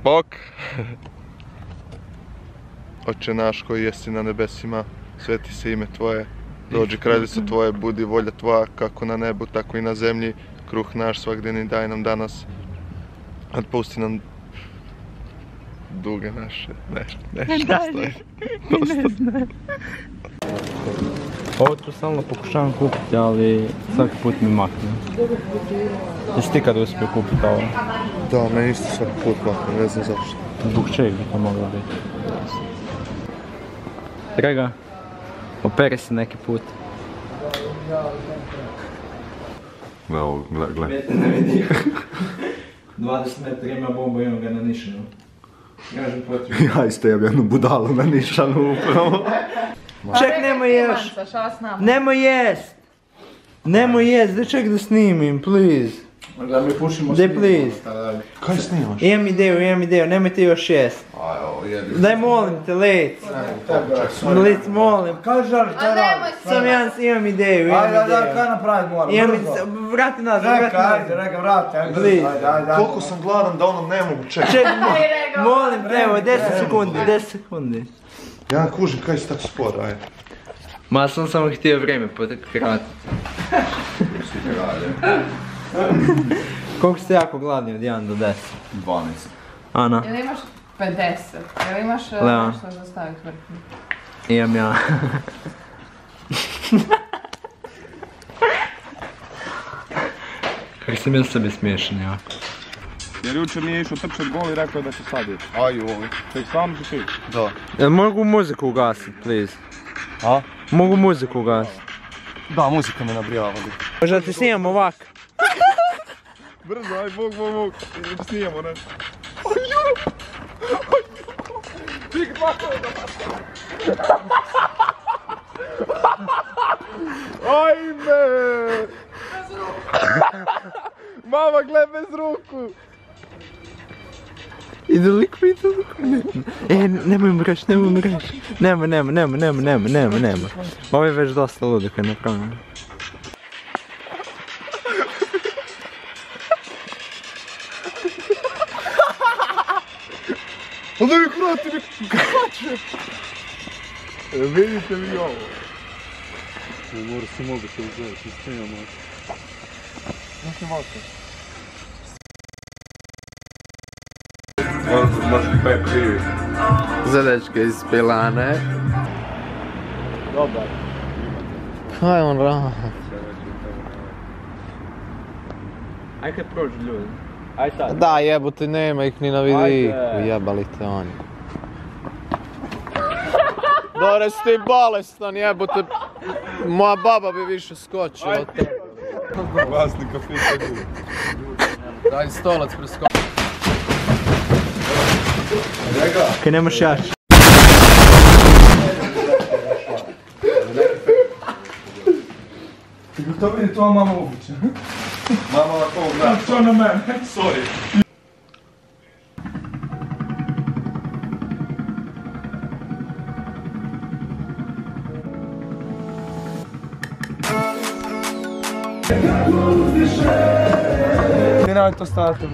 Bok! Oče naš koji jesi na nebesima, sveti se ime Tvoje. Dođi kraljica Tvoje, budi volja Tvoja, kako na nebu, tako i na zemlji. Kruh naš svakdeni daj nam danas. Otpusti nam duge naše. Nešto stoji. Ovo tu stalno pokušavam kupiti, ali svaki put mi makne. Jesi ti kad uspio kupiti ovo? Da, meni isto svaki put makne, ne znam zašto. Zbog čega bi to moglo biti? Draga, operi se neki put. Evo, gledaj. 20 metara ima bombu, imam ga na nišanu. Kažem potrebno. Ja isto imam jednu budalu na nišanu upravo. Ček, nemoj ješ! Nemoj jest! Nemoj jest, daj ček da snimim, please. Da mi pušimo Daj, please. Kaj snimaš? Imam ideju, nemojte još jest. Daj molim te, lec. Lec, molim. Kaj želiš, kaj radiš? Sam ja imam ideju, Ajde, kaj napraviti moram, brzo. Vrati nazad, vrati. Koliko sam gladan da ono ne mogu čekati. Ček, molim te, evo, 10 sekundi. Ja ne kužim kaj si tako spor, ajde. Ma sam samo htio vrijeme pokratiti. Koliko ste jako gladni od 1 do 10? 12. Ana? Jel imaš 50? Jel imaš nešto za staviti vrtnu? Imam ja. Kako sam ja sebi smiješan jako. Jer jučer nije išao trčat gol i rekao je da će sad ići. Aj ovo. Ček, sam si ti? Da. Jel mogu muziku ugasit, please? A? Mogu muziku ugasit. Da, muzika me nabrijava. Možda ti snimam ovak? Brzo, aj, bog. Snijemo nešto. Ajme! Mama, gled bez ruku! Idu lik mi. Nemoj mreš. Nema. Ovo je već dosta ludo kad je napravljeno. Onda mi vrati mi kače! Vidite vi ovo. Mora se mogu se uzeti, snimamo. Znaš ne vaša? Zadečka iz Pilane. Dobar. Kaj on radi? Aj kad prođu ljudi. Aj sad. Da, jebote, nema ih ni na vidiku, jebali te oni. Dore si ti bolestan, jebote. Moja baba bi više skočila od tebe. Vlasnik kafića gubi. Daj stolac preskoči. Kaj nemaš jač. To vidi tvoja mama ubiće. Mama na to gleda. To na mene, sorry. Nemoj to staviti.